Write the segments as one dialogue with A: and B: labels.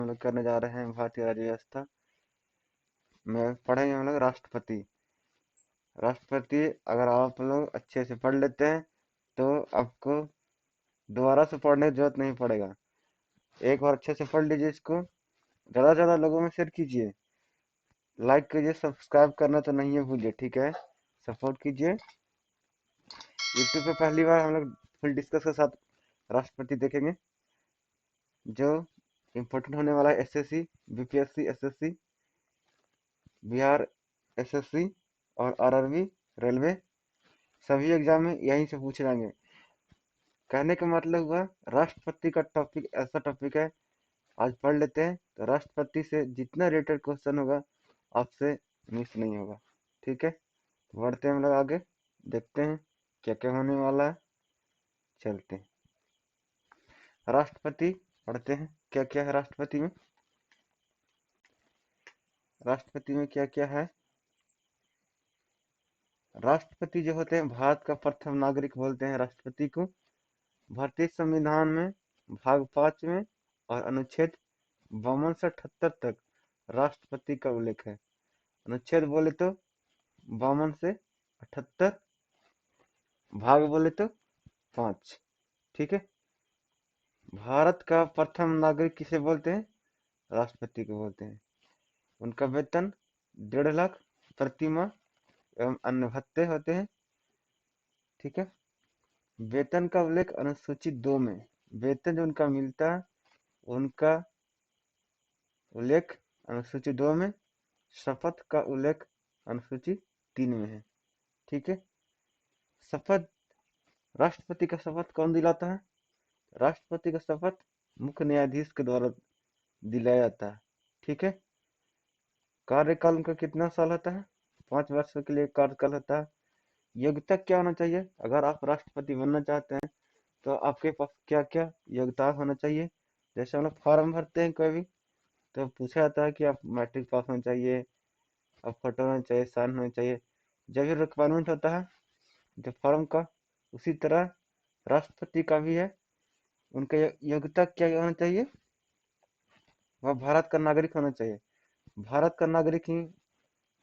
A: हम लोग करने जा रहे हैं भारतीय राज्य व्यवस्था में। पढ़ेंगे हम लोग राष्ट्रपति। राष्ट्रपति अगर आप लोग अच्छे से पढ़ लेते हैं तो आपको दोबारा से पढ़ने की जरूरत नहीं पड़ेगा। एक बार अच्छे से पढ़ लीजिए इसको, ज़्यादा से ज़्यादा लोगों में शेयर कीजिए, लाइक कीजिए, सब्सक्राइब करना तो नहीं है भूलिए, ठीक है। सपोर्ट कीजिए। यूट्यूब पे पहली बार हम लोग फुल डिस्कस के साथ राष्ट्रपति देखेंगे, जो इम्पोर्टेंट होने वाला है। SSC, BPSC, SSC, Bihar SSC और आरआरबी, रेलवे, सभी एग्जाम में यहीं से पूछे जाएंगे। कहने का मतलब हुआ राष्ट्रपति का टॉपिक ऐसा टॉपिक है, आज पढ़ लेते हैं तो राष्ट्रपति से जितना रिलेटेड क्वेश्चन होगा आपसे मिस नहीं होगा, ठीक है। बढ़ते हैं हम लोग आगे, देखते हैं क्या क्या होने वाला है। चलते हैं राष्ट्रपति, पढ़ते हैं क्या क्या है राष्ट्रपति में। राष्ट्रपति में क्या क्या है। राष्ट्रपति जो होते हैं भारत का प्रथम नागरिक बोलते हैं राष्ट्रपति को। भारतीय संविधान में भाग 5 में और अनुच्छेद 52 से 78 तक राष्ट्रपति का उल्लेख है। अनुच्छेद बोले तो 52 से 78, भाग बोले तो 5, ठीक है। भारत का प्रथम नागरिक किसे बोलते हैं? राष्ट्रपति को बोलते हैं। उनका वेतन 1.5 लाख प्रति माह एवं अन्य भत्ते होते हैं, ठीक है। वेतन का उल्लेख अनुसूची 2 में, वेतन जो उनका मिलता है उनका उल्लेख अनुसूची 2 में, शपथ का उल्लेख अनुसूची 3 में है, ठीक है। शपथ, राष्ट्रपति का शपथ कौन दिलाता है? राष्ट्रपति का शपथ मुख्य न्यायाधीश के द्वारा दिलाया जाता है, ठीक है। कार्यकाल उनका कितना साल होता है? 5 वर्ष के लिए कार्यकाल होता है। योग्यता क्या होना चाहिए? अगर आप राष्ट्रपति बनना चाहते हैं तो आपके पास क्या क्या योग्यता होना चाहिए? जैसे हम लोग फॉर्म भरते हैं कोई भी, तो पूछा जाता है कि आप मैट्रिक पास होना चाहिए, आप फोटो होना चाहिए, साइन होना चाहिए। जब ये रिक्वायरमेंट होता है जो फॉर्म का, उसी तरह राष्ट्रपति का भी है। उनका योग्यता क्या होना चाहिए? वह भारत का नागरिक होना चाहिए। भारत का नागरिक ही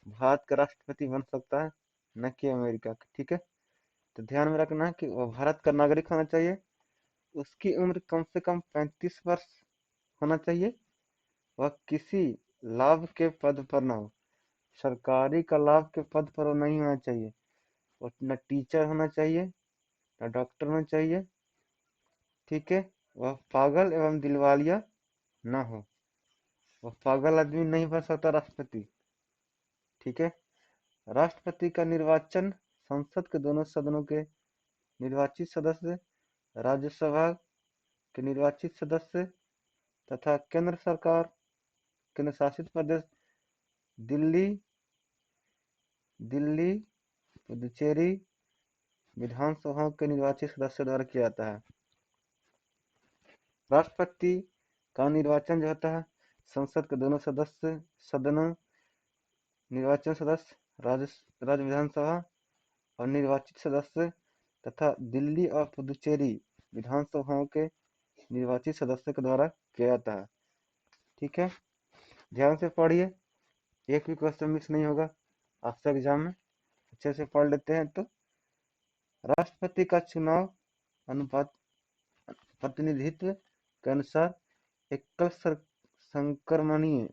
A: भारत का राष्ट्रपति बन सकता है, न कि अमेरिका का, ठीक है। तो ध्यान में रखना है कि वह भारत का नागरिक होना चाहिए। उसकी उम्र कम से कम 35 वर्ष होना चाहिए। वह किसी लाभ के पद पर न हो, सरकारी का लाभ के पद पर वो नहीं होना चाहिए। वो न टीचर होना चाहिए, न डॉक्टर होना चाहिए, ठीक है। वह पागल एवं दिलवालिया न हो। वह पागल आदमी नहीं बन सकता राष्ट्रपति, ठीक है। राष्ट्रपति का निर्वाचन संसद के दोनों सदनों के निर्वाचित सदस्य, राज्यसभा के निर्वाचित सदस्य तथा केंद्र सरकार, केंद्र शासित प्रदेश दिल्ली, दिल्ली, पुदुचेरी विधानसभाओं के निर्वाचित सदस्य द्वारा किया जाता है। राष्ट्रपति का निर्वाचन जो होता है संसद के दोनों सदस्य सदनों, निर्वाचन सदस्य, राज्य विधानसभा और निर्वाचित सदस्य तथा दिल्ली और पुदुचेरी विधानसभाओं के निर्वाचित सदस्य के द्वारा किया जाता है, ठीक है। ध्यान से पढ़िए, एक भी क्वेश्चन मिस नहीं होगा आपसे एग्जाम में। अच्छे से पढ़ लेते हैं तो राष्ट्रपति का चुनाव अनुपात प्रतिनिधित्व के अनुसार एकल संक्रमणीय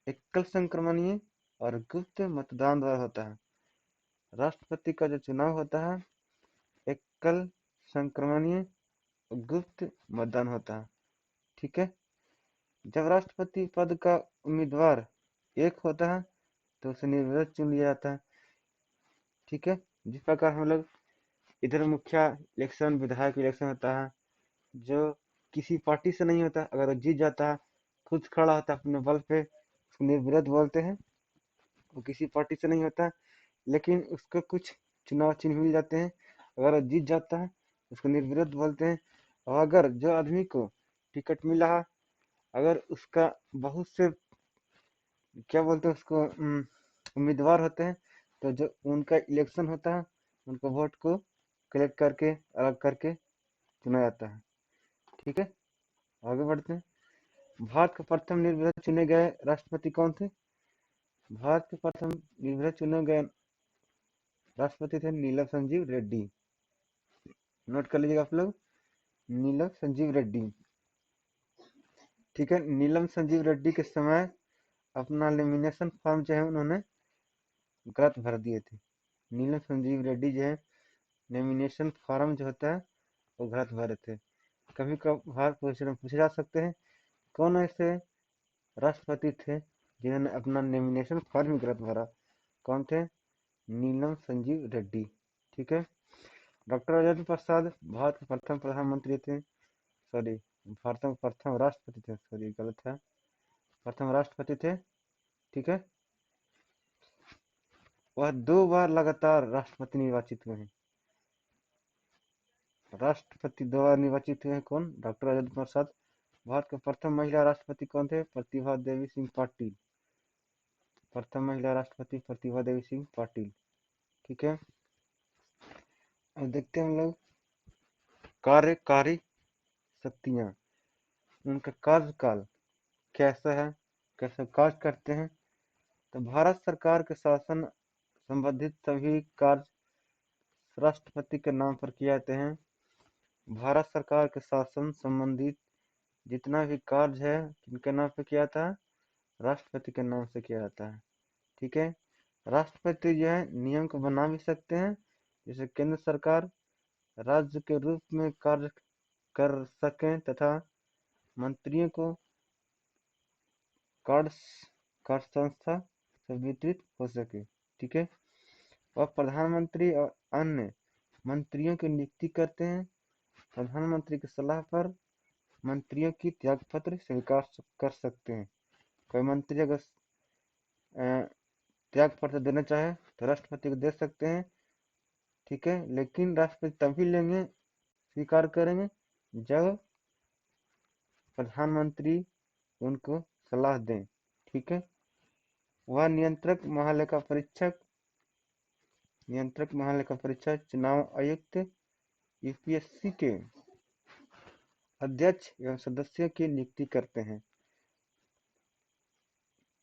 A: एकल संक्रमणीय और गुप्त मतदान द्वारा होता है। राष्ट्रपति का जो चुनाव होता है एकल संक्रमणीय गुप्त मतदान होता है, ठीक है। जब राष्ट्रपति पद का उम्मीदवार एक होता है तो उसे निर्विरोध चुन लिया जाता है, ठीक है। जिस प्रकार हम लोग इधर मुखिया इलेक्शन, विधायक इलेक्शन होता है, जो किसी पार्टी से नहीं होता, अगर वो जीत जाता है, खुद खड़ा होता है अपने बल पे, उसको निर्विरोध बोलते हैं। वो किसी पार्टी से नहीं होता, लेकिन उसको कुछ चुनाव चिन्ह मिल जाते हैं, अगर वो जीत जाता है उसको निर्विरोध बोलते हैं। और अगर जो आदमी को टिकट मिला है, अगर उसका बहुत से क्या बोलते हैं उसको उम्मीदवार होते हैं, तो जो उनका इलेक्शन होता है उनको वोट को कलेक्ट करके अलग करके चुना जाता है, ठीक है। आगे बढ़ते हैं। भारत के प्रथम निर्विरोध चुने गए राष्ट्रपति कौन थे? भारत के प्रथम निर्विरोध चुने गए राष्ट्रपति थे नीलम संजीव रेड्डी। नोट कर लीजिएगा आप लोग, नीलम संजीव रेड्डी। ठीक है, नीलम संजीव रेड्डी के समय अपना लेमिनेशन फॉर्म जो है उन्होंने गलत भर दिए थे। नीलम संजीव रेड्डी जो है लेमिनेशन फॉर्म जो होता है वो गलत भरे थे। कभी कभार पूछे जा सकते हैं कौन ऐसे राष्ट्रपति थे जिन्होंने अपना लेमिनेशन फॉर्म गलत भरा? कौन थे? नीलम संजीव रेड्डी। ठीक है। डॉक्टर राजेंद्र प्रसाद भारत के प्रथम प्रधानमंत्री थे, सॉरी भारत के प्रथम राष्ट्रपति थे, सॉरी गलत है, प्रथम राष्ट्रपति थे। ठीक है, वह 2 बार लगातार राष्ट्रपति निर्वाचित हुए हैं। राष्ट्रपति 2 बार निर्वाचित हुए हैं कौन? डॉक्टर राजेंद्र प्रसाद। भारत के प्रथम महिला राष्ट्रपति कौन थे? प्रतिभा देवी सिंह पाटिल। प्रथम महिला राष्ट्रपति प्रतिभा देवी सिंह पाटिल। ठीक है, अब देखते हैं हम लोग कार्यकारी शक्तियां, उनका कार्यकाल कैसा है, कैसे कार्य करते हैं। तो भारत सरकार के शासन संबंधित सभी कार्य राष्ट्रपति के नाम पर किए जाते हैं। भारत सरकार के शासन संबंधित जितना भी कार्य है किनके नाम पे किया जाता है? राष्ट्रपति के नाम से किया जाता है। ठीक है, राष्ट्रपति जो है नियम को बना भी सकते हैं, जैसे केंद्र सरकार राज्य के रूप में कार्य कर सकें तथा मंत्रियों को कार्य संस्था से वितरित हो सके। ठीक है, और प्रधानमंत्री और अन्य मंत्रियों की नियुक्ति करते हैं। प्रधानमंत्री की सलाह पर मंत्रियों की त्यागपत्र स्वीकार कर सकते हैं। कोई मंत्री अगर त्यागपत्र देना चाहे तो राष्ट्रपति को दे सकते हैं। ठीक है, लेकिन राष्ट्रपति तभी लेंगे, स्वीकार करेंगे जब प्रधानमंत्री उनको सलाह दें। ठीक है, वह नियंत्रक महालेखा परीक्षक चुनाव आयुक्त यूपीएससी के अध्यक्ष एवं सदस्यों की नियुक्ति करते हैं।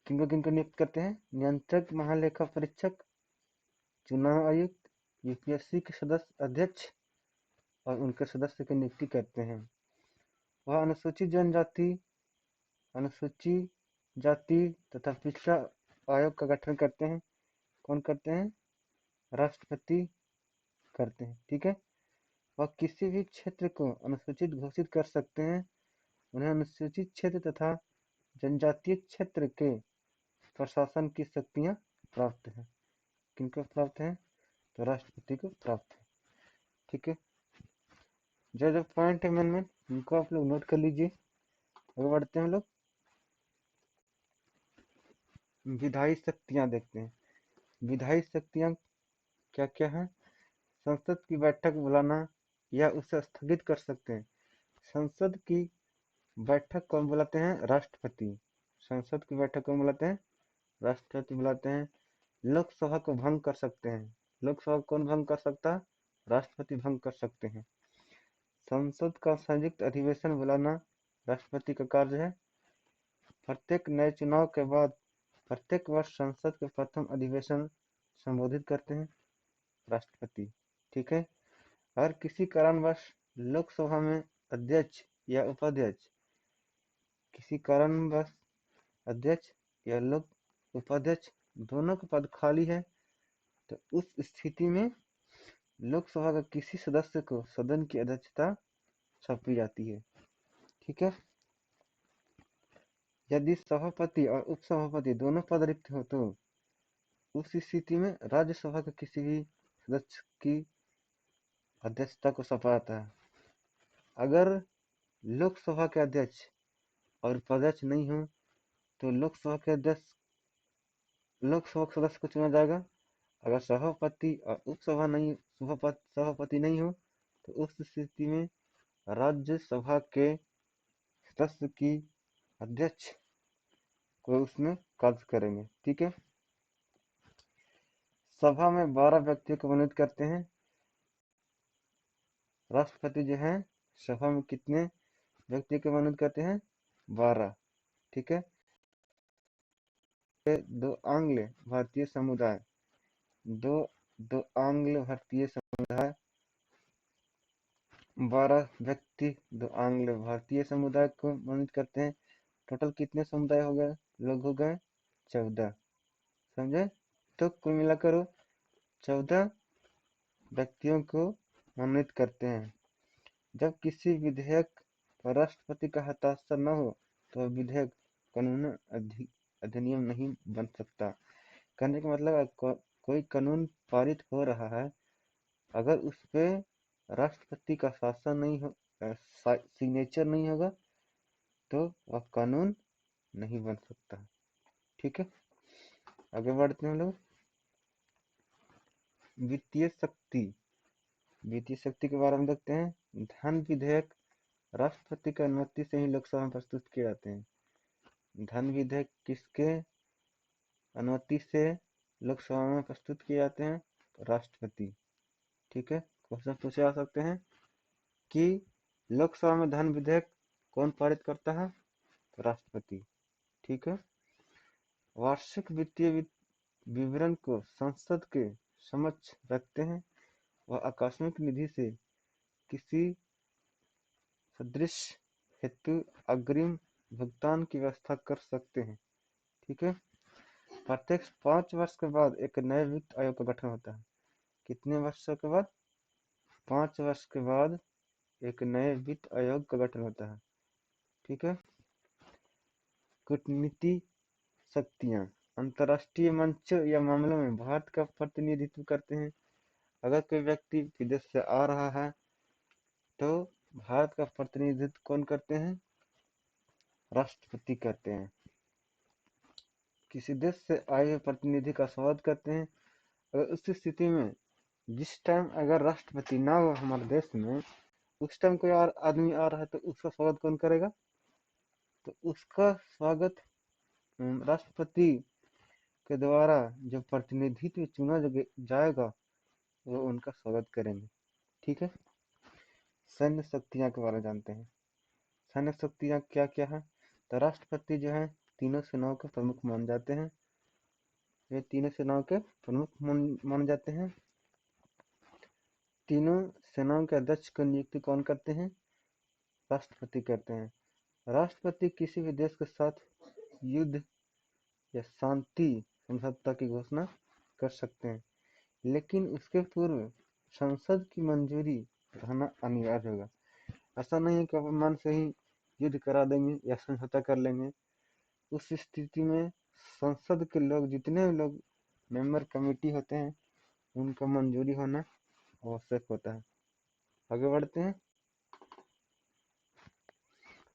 A: किनको नियुक्त करते हैं? नियंत्रक महालेखा परीक्षक, चुनाव आयुक्त, यूपीएससी के सदस्य अध्यक्ष और उनके सदस्य की नियुक्ति करते हैं। वह अनुसूचित जनजाति, अनुसूचित जाति तथा पिछड़ा आयोग का गठन करते हैं। कौन करते हैं? राष्ट्रपति करते हैं। ठीक है, वह किसी भी क्षेत्र को अनुसूचित घोषित कर सकते हैं। उन्हें अनुसूचित क्षेत्र तथा जनजातीय क्षेत्र के प्रशासन की शक्तियां प्राप्त है। किनको प्राप्त है? तो राष्ट्रपति को प्राप्त है। ठीक है, जो पॉइंट अमेंडमेंट उनको आप लोग नोट कर लीजिए। आगे बढ़ते हैं हम लोग विधायी शक्तियां देखते हैं। विधायी शक्तियां क्या क्या है? संसद की बैठक बुलाना या उसे स्थगित कर सकते हैं। संसद की बैठक कौन बुलाते हैं? राष्ट्रपति। संसद की बैठक कौन बुलाते हैं? राष्ट्रपति बुलाते हैं। लोकसभा को भंग कर सकते हैं। लोकसभा कौन भंग कर सकता है? राष्ट्रपति भंग कर सकते हैं। संसद का संयुक्त अधिवेशन बुलाना राष्ट्रपति का कार्य है। प्रत्येक नए चुनाव के बाद प्रत्येक वर्ष संसद के प्रथम अधिवेशन संबोधित करते हैं राष्ट्रपति। ठीक है, अगर किसी कारणवश लोकसभा में अध्यक्ष या उपाध्यक्ष, किसी कारणवश अध्यक्ष या लोक उपाध्यक्ष दोनों का पद खाली है तो उस स्थिति में लोकसभा का किसी सदस्य को सदन की अध्यक्षता सौंपी जाती है। ठीक है, यदि सभापति और उपसभापति दोनों पद रिक्त हो तो उस स्थिति में राज्यसभा के किसी भी सदस्य की अध्यक्षता को सौंपा जाता है। अगर लोकसभा के अध्यक्ष और उपाध्यक्ष नहीं हो तो लोकसभा के सदस्य को चुना जाएगा। अगर सभापति और उपसभा नहीं सभापति नहीं हो तो उस स्थिति में राज्यसभा के सदस्य की अध्यक्ष को उसमें कार्य करेंगे। ठीक है, सभा में 12 व्यक्तियों को मनोनीत करते हैं। राष्ट्रपति जो है सभा में कितने व्यक्ति को मनोनीत करते हैं? 12। ठीक है। दो आंग्ल भारतीय समुदाय, दो दो आंग्ल भारतीय समुदाय, 12 व्यक्ति दो आंग्ल भारतीय समुदाय को मनोनीत करते हैं। टोटल कितने समुदाय हो गए, लोग हो गए 14, समझे। तो कुल मिलाकर 14 व्यक्तियों को मनोनीत करते हैं। जब किसी विधेयक पर राष्ट्रपति का हस्ताक्षर न हो तो विधेयक कानून अधिनियम नहीं बन सकता। कहने का मतलब कोई कानून पारित हो रहा है, अगर उस पे राष्ट्रपति का शासन नहीं हो, सिग्नेचर नहीं होगा, तो वह कानून नहीं बन सकता। ठीक है, आगे बढ़ते हैं लोग। वित्तीय शक्ति, वित्तीय शक्ति के बारे में देखते हैं। धन विधेयक राष्ट्रपति की अनुमति से ही लोकसभा में प्रस्तुत किए जाते हैं। धन विधेयक किसके अनुमति से लोकसभा में प्रस्तुत किए जाते हैं, राष्ट्रपति। ठीक है, क्वेश्चन पूछे जा सकते हैं कि लोकसभा में धन विधेयक कौन पारित करता है, राष्ट्रपति। ठीक है, वार्षिक वित्तीय विवरण को संसद के समक्ष रखते हैं। वह आकस्मिक निधि से किसी सदृश हेतु अग्रिम भुगतान की व्यवस्था कर सकते हैं। ठीक है, प्रत्येक 5 वर्ष के बाद एक नए वित्त आयोग का गठन होता है। कितने वर्षों के बाद, 5 वर्ष के बाद एक नए वित्त आयोग का गठन होता है। ठीक है, कूटनीति शक्तियां अंतर्राष्ट्रीय मंचों या मामलों में भारत का प्रतिनिधित्व करते हैं। अगर कोई व्यक्ति विदेश से आ रहा है तो भारत का प्रतिनिधित्व कौन करते हैं, राष्ट्रपति करते हैं। किसी देश से आए हुए प्रतिनिधि का स्वागत करते हैं। अगर उस स्थिति में जिस टाइम अगर राष्ट्रपति ना हो हमारे देश में, उस टाइम कोई और आदमी आ रहा है तो उसका स्वागत कौन करेगा, तो उसका स्वागत राष्ट्रपति के द्वारा जो प्रतिनिधित्व चुना जाएगा वो उनका स्वागत करेंगे। ठीक है, सैन्य शक्तियां के बारे में जानते हैं। सैन्य शक्तियां क्या क्या है, तो राष्ट्रपति जो है तीनों सेनाओं के प्रमुख माने जाते हैं। ये तीनों सेनाओं के प्रमुख माने जाते हैं। तीनों सेनाओं के अध्यक्ष की नियुक्ति कौन करते हैं, राष्ट्रपति करते हैं। राष्ट्रपति किसी भी देश के साथ युद्ध या शांति समझौता की घोषणा कर सकते हैं, लेकिन उसके पूर्व संसद की मंजूरी रहना अनिवार्य होगा। ऐसा नहीं है कि अपन मन से ही युद्ध करा देंगे या समझौता कर लेंगे। उस स्थिति में संसद के लोग, जितने भी लोग मेंबर कमेटी होते हैं, उनका मंजूरी होना आवश्यक होता है। आगे बढ़ते हैं।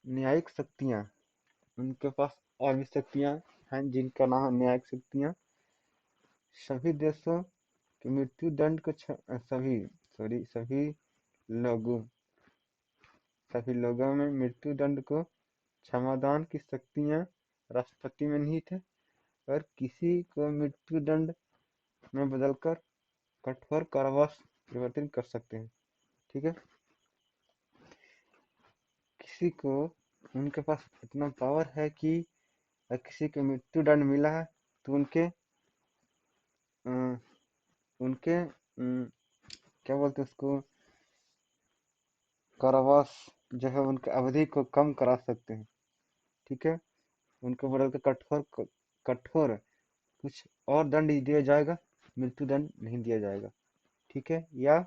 A: न्यायिक शक्तियां, उनके पास और भी शक्तियां हैं जिनका नाम है न्यायिक शक्तियां। सभी देशों के मृत्यु दंड को सभी लोगों में मृत्यु दंड को क्षमादान की शक्तियां राष्ट्रपति में निहित है, और किसी को मृत्यु दंड में बदलकर कठोर कारावास परिवर्तित कर सकते हैं। ठीक है, किसी को, उनके पास इतना पावर है कि अगर किसी को मृत्यु दंड मिला है तो उनके क्या बोलते हैं उसको, कारावास जो है उनकी अवधि को कम करा सकते हैं। ठीक है, उनको बदल के कठोर कुछ और दंड दिया जाएगा, मृत्यु दंड नहीं दिया जाएगा। ठीक है, या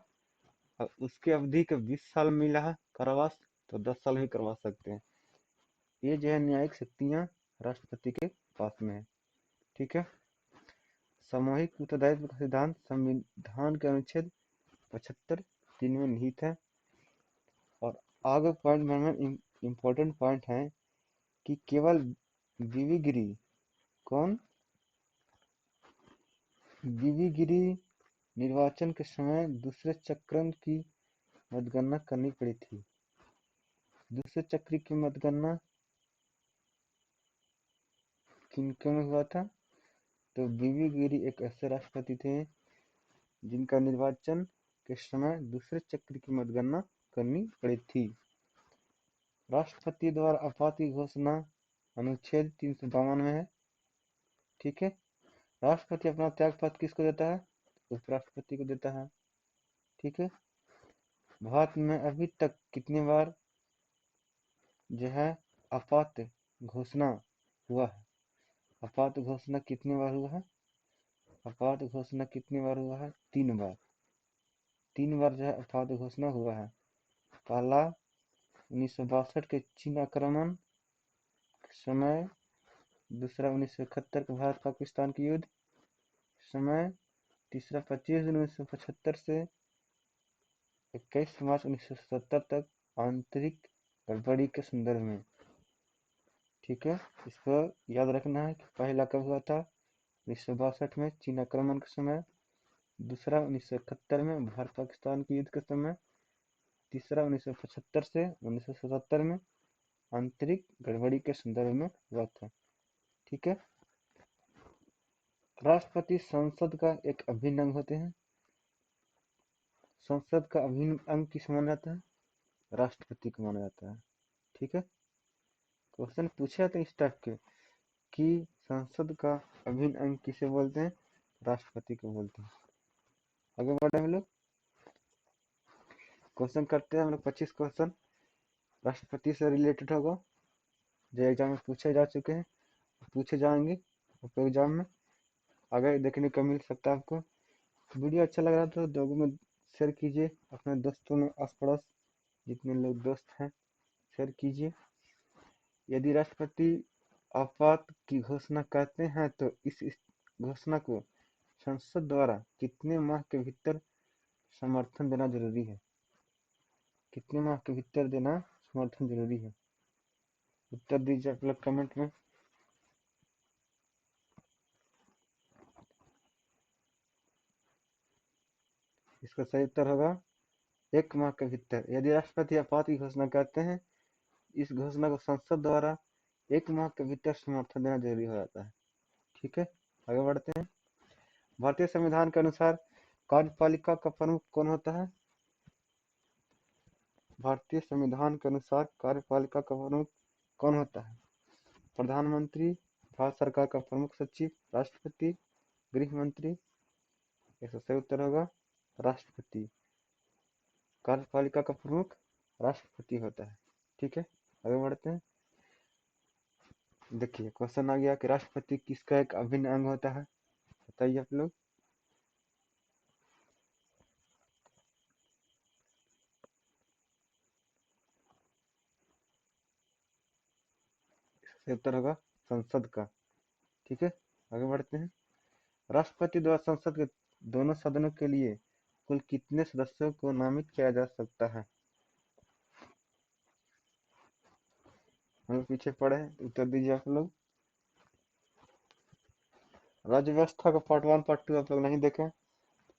A: उसके अवधि के 20 साल मिला है कारावास तो 10 साल भी करवा सकते हैं। ये जो है न्यायिक शक्तियां राष्ट्रपति के पास में है। ठीक है, सामूहिक उत्तरदायित्व का सिद्धांत संविधान के अनुच्छेद 75(3) में निहित है। और आगे पॉइंट में इम्पोर्टेंट पॉइंट है कि केवल बीवी गिरी, कौन, बीवी गिरी निर्वाचन के समय दूसरे चक्र की मतगणना करनी पड़ी थी। दूसरे चक्र की मतगणना किनके में हुआ था, तो बीवी गिरी एक ऐसे राष्ट्रपति थे जिनका निर्वाचन के समय दूसरे चक्र की मतगणना करनी पड़ी थी। राष्ट्रपति द्वारा आपात की घोषणा अनुच्छेद 352 में है। ठीक है। राष्ट्रपति अपना त्याग पत्र किसको देता है? उपराष्ट्रपति को देता है। ठीक है। भारत में अभी तक कितनी बार जो है आपात घोषणा हुआ है? आपात घोषणा कितनी बार हुआ है? आपात घोषणा कितनी बार हुआ है? 3 बार। 3 बार जो है आपात घोषणा हुआ है। पहला 1962 के चीन आक्रमण समय, दूसरा 1971 के भारत पाकिस्तान के युद्ध समय, तीसरा 25 जून 1975 से 21 मार्च 1970 तक आंतरिक गड़बड़ी के संदर्भ में। ठीक है। इसको याद रखना है कि पहला कब हुआ था? 1962 में चीन आक्रमण के समय, दूसरा 1971 में भारत पाकिस्तान के युद्ध के समय, तीसरा 1975 से 1977 में आंतरिक गड़बड़ी के संदर्भ में हुआ था। ठीक है। राष्ट्रपति संसद का एक अभिन्न अंग होते हैं। संसद का अभिन्न अंग किस माना जाता है? राष्ट्रपति को माना जाता है। ठीक है। क्वेश्चन पूछा था इस टाइप के कि संसद का अभिन्न अंग किसे बोलते हैं? राष्ट्रपति को बोलते हैं। आगे बढ़े हम लोग, क्वेश्चन करते हैं हम लोग। 25 क्वेश्चन राष्ट्रपति से रिलेटेड होगा, जो एग्जाम में पूछे जा चुके हैं, पूछे जाएंगे आपको एग्जाम में आगे देखने को मिल सकता है आपको। वीडियो अच्छा लग रहा तो लोगों में शेयर कीजिए, अपने दोस्तों में, आस पड़ोस जितने लोग दोस्त हैं शेयर कीजिए। यदि राष्ट्रपति आपात की घोषणा करते हैं तो इस घोषणा को संसद द्वारा कितने माह के भीतर समर्थन देना जरूरी है? कितने माह के भीतर देना समर्थन जरूरी है? उत्तर दीजिए आप लोग कमेंट में। इसका सही उत्तर होगा 1 माह के भीतर। यदि राष्ट्रपति आपात की घोषणा करते हैं, इस घोषणा को संसद द्वारा 1 माह के भीतर समर्थन देना जरूरी हो जाता है। ठीक है। आगे बढ़ते हैं। भारतीय संविधान के अनुसार कार्यपालिका का प्रमुख कौन होता है? भारतीय संविधान के अनुसार कार्यपालिका का प्रमुख कौन होता है? प्रधानमंत्री, भारत सरकार का प्रमुख सचिव, राष्ट्रपति, गृह मंत्री। इसका सही उत्तर होगा राष्ट्रपति। कार्यपालिका का प्रमुख राष्ट्रपति होता है। ठीक है। आगे बढ़ते हैं। देखिए क्वेश्चन आ गया कि राष्ट्रपति किसका एक अभिन्न अंग होता है? बताइए आप लोग। इसका उत्तर होगा संसद का। ठीक है। आगे बढ़ते हैं। राष्ट्रपति द्वारा संसद के दोनों सदनों के लिए कुल कितने सदस्यों को नामित किया जा सकता है? हम लोग पीछे पड़े हैं, उत्तर दीजिए आप लोग। राज्य व्यवस्था का पार्ट 1 पार्ट 2 आप लोग नहीं देखें,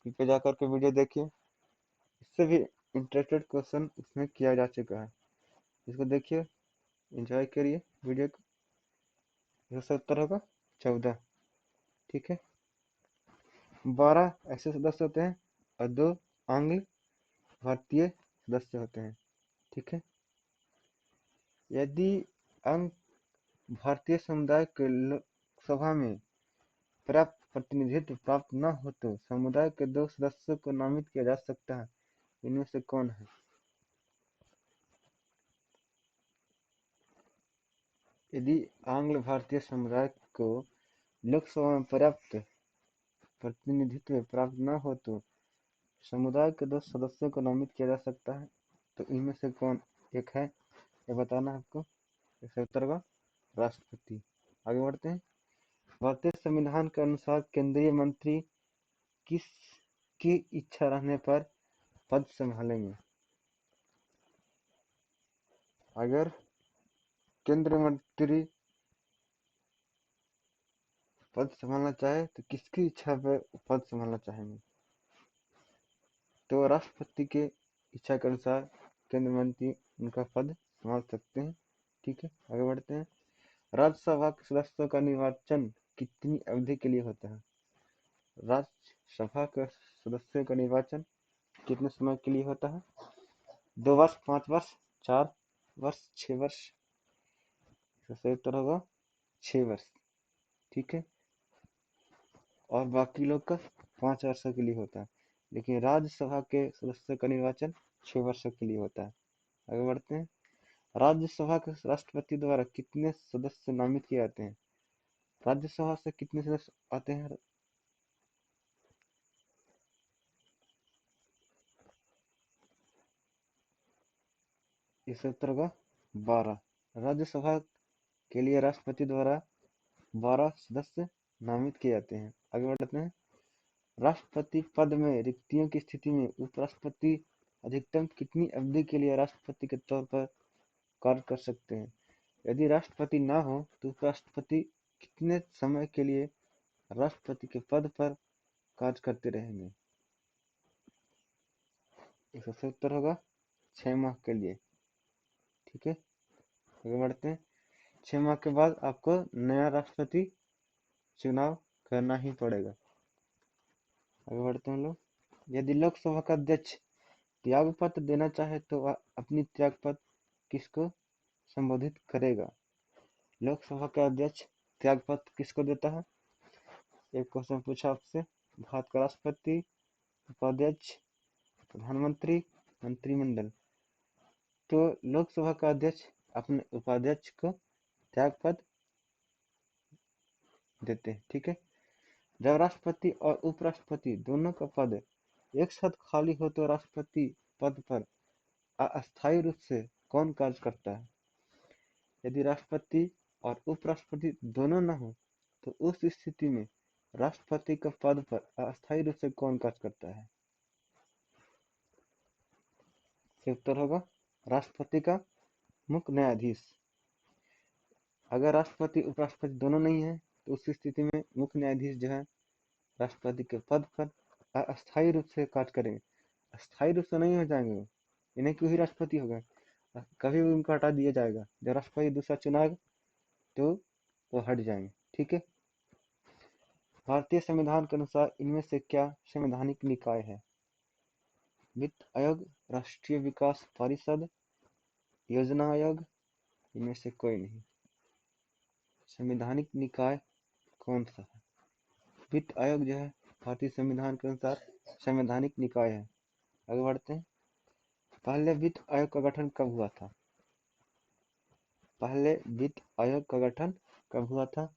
A: पे जाकर के वीडियो देखिए। इससे भी इंटरेस्टेड क्वेश्चन इसमें किया जा चुका है, इसको देखिए, एंजॉय करिए वीडियो को। इसका उत्तर होगा 14। ठीक है। 12 ऐसे सदस्य होते हैं और 2 आंग्ल भारतीय सदस्य होते हैं। ठीक है। यदि अंग भारतीय समुदाय के लोकसभा में पर्याप्त प्रतिनिधित्व प्राप्त न हो तो समुदाय के 2 सदस्यों को नामित किया जा सकता है। इनमें से कौन है? यदि आंग्ल भारतीय समुदाय को लोकसभा में पर्याप्त प्रतिनिधित्व प्राप्त न हो तो समुदाय के 2 सदस्यों को नामित किया जा सकता है। तो इनमें से कौन एक है, ये बताना है आपको। इसका उत्तर होगा राष्ट्रपति। आगे बढ़ते हैं। भारतीय संविधान के अनुसार केंद्रीय मंत्री किसकी इच्छा रहने पर पद संभालेंगे? अगर केंद्रीय मंत्री पद संभालना चाहे तो किसकी इच्छा पर पद संभालना चाहेंगे? तो राष्ट्रपति के इच्छा के अनुसार केंद्रीय मंत्री उनका पद संभाल सकते हैं। ठीक है। आगे बढ़ते हैं। राज्यसभा के सदस्यों का निर्वाचन कितनी अवधि के लिए होता है? राज्यसभा के सदस्यों का निर्वाचन कितने समय के लिए होता है? 2 वर्ष, 5 वर्ष, 4 वर्ष, 6 वर्ष। इसका सही उत्तर होगा 6 वर्ष। ठीक है, और बाकी लोग का 5 वर्षों के लिए होता है, लेकिन राज्यसभा के सदस्यों का निर्वाचन 6 वर्षों के लिए होता है। आगे बढ़ते हैं। राज्यसभा के राष्ट्रपति द्वारा कितने सदस्य नामित किए जाते हैं? राज्यसभा से कितने सदस्य आते हैं? इसका उत्तर होगा 12। राज्यसभा के लिए राष्ट्रपति द्वारा 12 सदस्य नामित किए जाते हैं। आगे बढ़ते हैं। राष्ट्रपति पद में रिक्तियों की स्थिति में उपराष्ट्रपति अधिकतम कितनी अवधि के लिए राष्ट्रपति के तौर पर कार्य कर सकते हैं? यदि राष्ट्रपति न हो तो उपराष्ट्रपति कितने समय के लिए राष्ट्रपति के पद पर कार्य करते रहेंगे? इसका सही उत्तर होगा 6 माह के लिए। ठीक है, आगे बढ़ते हैं। 6 माह के बाद आपको नया राष्ट्रपति चुनाव करना ही पड़ेगा। आगे बढ़ते हैं लोग। यदि लोकसभा का अध्यक्ष त्याग पत्र देना चाहे तो वह अपनी त्याग पत्र किसको संबोधित करेगा? लोकसभा का अध्यक्ष त्याग पत्र किसको देता है? एक क्वेश्चन पूछा आपसे। भारत का राष्ट्रपति, उपाध्यक्ष, प्रधानमंत्री, मंत्रिमंडल। तो लोकसभा का अध्यक्ष अपने उपाध्यक्ष को त्याग पत्र देते हैं। ठीक है, जब राष्ट्रपति और उपराष्ट्रपति दोनों का पद एक साथ खाली हो तो राष्ट्रपति पद पर अस्थायी रूप से कौन कार्य करता है? यदि राष्ट्रपति और उपराष्ट्रपति दोनों न हो तो उस स्थिति में राष्ट्रपति के पद पर अस्थायी रूप से कौन कार्य करता है? इसका उत्तर होगा राष्ट्रपति का मुख्य न्यायाधीश। अगर राष्ट्रपति उपराष्ट्रपति दोनों नहीं है तो उस स्थिति में मुख्य न्यायाधीश जो है राष्ट्रपति के पद पर अस्थायी रूप से कार्य करेंगे। अस्थायी रूप से नहीं हो जाएंगे वो, इन्हें क्यों ही राष्ट्रपति होगा, कभी भी उनको हटा दिया जाएगा। जब राष्ट्रपति दूसरा चुनाव तो वो हट जाएंगे। ठीक है, भारतीय संविधान के अनुसार इनमें से क्या संवैधानिक निकाय है? वित्त आयोग, राष्ट्रीय विकास परिषद, योजना आयोग, इनमें से कोई नहीं। संवैधानिक निकाय कौन सा है? वित्त आयोग जो है भारतीय संविधान के अनुसार संवैधानिक निकाय है। आगे बढ़ते हैं। पहले वित्त आयोग का गठन कब हुआ था? पहले वित्त आयोग का गठन कब हुआ था?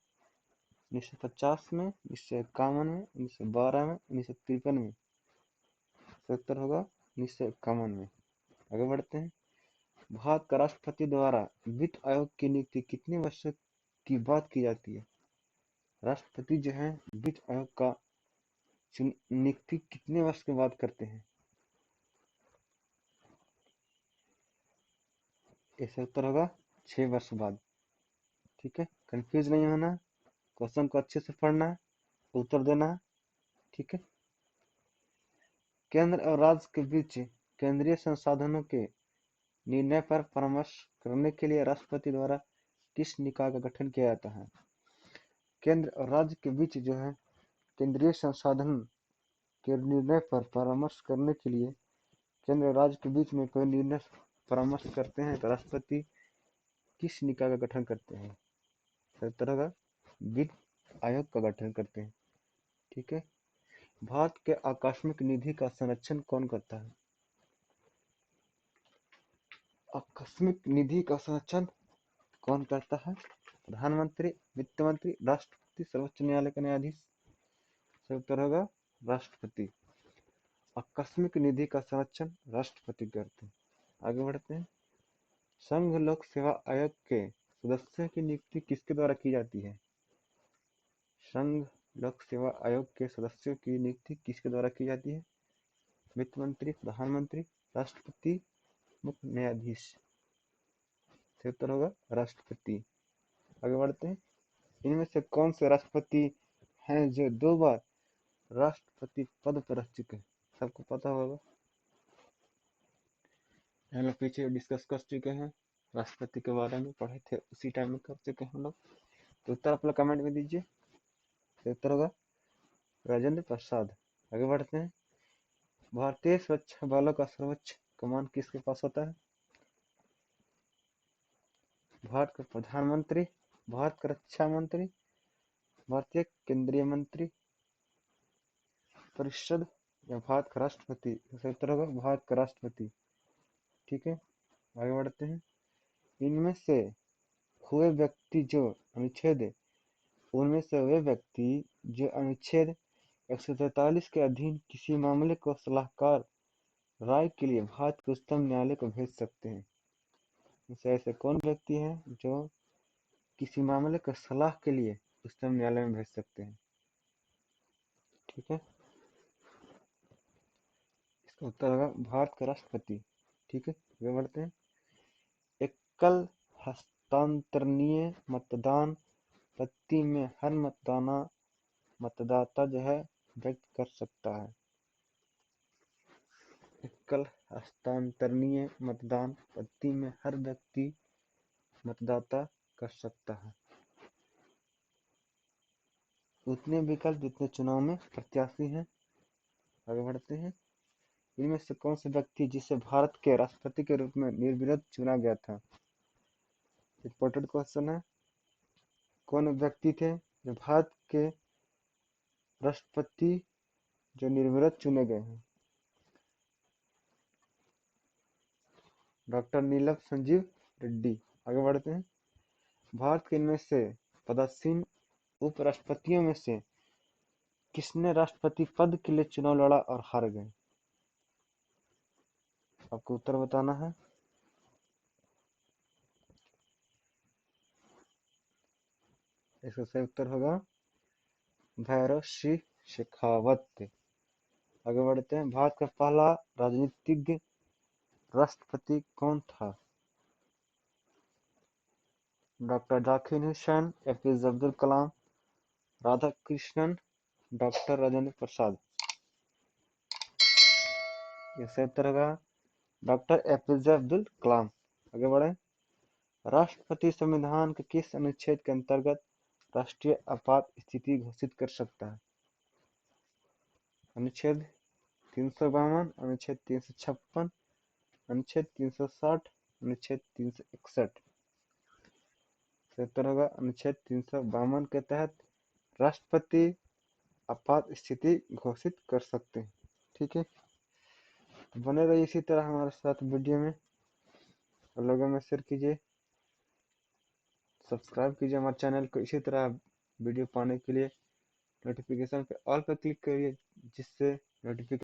A: 1950 में, 1951 में, 1912 में, 1953 में। उत्तर होगा 1951 में। आगे बढ़ते हैं। भारत का राष्ट्रपति द्वारा वित्त आयोग की नियुक्ति कितने वर्षों की बात की जाती है? राष्ट्रपति जो है वित्त आयोग का नियुक्ति कितने वर्ष के बाद करते हैं? इसका उत्तर होगा 6 वर्ष बाद। ठीक है, कंफ्यूज नहीं होना, क्वेश्चन को अच्छे से पढ़ना है, उत्तर देना है। ठीक है, केंद्र और राज्य के बीच केंद्रीय संसाधनों के निर्णय पर परामर्श करने के लिए राष्ट्रपति द्वारा किस निकाय का गठन किया जाता है? केंद्र और राज्य के बीच जो है केंद्रीय संसाधन के निर्णय पर परामर्श करने के लिए केंद्र और राज्य के बीच में कोई निर्णय परामर्श करते हैं तो राष्ट्रपति किस निकाय का गठन करते हैं? उत्तर होगा वित्त आयोग का गठन करते हैं। ठीक है, भारत के आकस्मिक निधि का संरक्षण कौन करता है? आकस्मिक निधि का संरक्षण कौन करता है? प्रधानमंत्री, वित्त मंत्री, राष्ट्रपति, सर्वोच्च न्यायालय का न्यायाधीश। उत्तर होगा राष्ट्रपति। आकस्मिक निधि का संरक्षण राष्ट्रपति करते हैं। आगे बढ़ते हैं। संघ लोक सेवा आयोग के सदस्यों की नियुक्ति किसके द्वारा की जाती है? संघ लोक सेवा आयोग के सदस्यों की नियुक्ति किसके द्वारा की जाती है? वित्त मंत्री, प्रधानमंत्री, राष्ट्रपति, मुख्य न्यायाधीश। उत्तर होगा राष्ट्रपति। आगे बढ़ते हैं। इनमें से कौन से राष्ट्रपति हैं जो 2 बार राष्ट्रपति पद पर रह चुके हैं? सबको पता होगा, हम लोग पीछे डिस्कस कर चुके हैं, राष्ट्रपति के बारे में पढ़े थे, उसी टाइम में कर चुके हैं हम लोग। तो उत्तर आप लोग कमेंट में दीजिए। उत्तर होगा राजेंद्र प्रसाद। आगे बढ़ते हैं। भारतीय सुरक्षा बलों का सर्वोच्च कमान किसके पास होता है? भारत का प्रधानमंत्री, भारत का रक्षा मंत्री, भारतीय केंद्रीय मंत्री परिषद या भारत का राष्ट्रपति। सही उत्तर होगा भारत का राष्ट्रपति। ठीक है, आगे बढ़ते हैं। इनमें से हुए व्यक्ति जो अनुच्छेद उनमें से वे व्यक्ति जो अनुच्छेद 143 के अधीन किसी मामले को सलाहकार राय के लिए भारत के उच्चतम न्यायालय को भेज सकते हैं। इनसे ऐसे कौन व्यक्ति हैं जो किसी मामले को सलाह के लिए उच्चतम न्यायालय में भेज सकते हैं? ठीक है, इसका उत्तर होगा भारत का राष्ट्रपति। ठीक है, आगे बढ़ते हैं। एकल हस्तांतरणीय मतदान पट्टी में हर मतदाता जो है व्यक्त कर सकता है। एकल हस्तांतरणीय मतदान पट्टी में हर व्यक्ति मतदाता कर सकता है। उतने विकल्प जितने चुनाव में प्रत्याशी हैं। आगे बढ़ते हैं। इनमें से कौन से व्यक्ति जिसे भारत के राष्ट्रपति के रूप में निर्विरोध चुना गया था? इंपॉर्टेंट क्वेश्चन है। कौन व्यक्ति थे जो भारत के राष्ट्रपति जो निर्विरोध चुने गए हैं? डॉक्टर नीलम संजीव रेड्डी। आगे बढ़ते हैं। भारत के इनमें से पदासीन उपराष्ट्रपतियों में से किसने राष्ट्रपति पद के लिए चुनाव लड़ा और हार गए? आपको उत्तर बताना है। इसका सही उत्तर होगा भैरव सिंह शेखावत। आगे बढ़ते हैं। भारत का पहला राजनीतिज्ञ राष्ट्रपति कौन था? Doctor Zakir Hussain, APJ Abdul Kalam, Radhakrishnan, doctor Rajendra Prasad. ये सही उत्तर होगा डॉक्टर एपीजे अब्दुल कलाम। आगे बढ़े। राष्ट्रपति संविधान के किस अनुच्छेद के अंतर्गत राष्ट्रीय आपात स्थिति घोषित कर सकता है? अनुच्छेद 352, अनुच्छेद 356, अनुच्छेद 360, अनुच्छेद 361। उत्तर होगा अनुच्छेद 352 के तहत राष्ट्रपति आपात स्थिति घोषित कर सकते हैं। ठीक है, बने रहिए इसी तरह हमारे साथ वीडियो में, और लोगों में शेयर कीजिए, सब्सक्राइब कीजिए हमारे चैनल को। इसी तरह वीडियो पाने के लिए नोटिफिकेशन पे ऑल पर क्लिक करिए, जिससे नोटिफिकेशन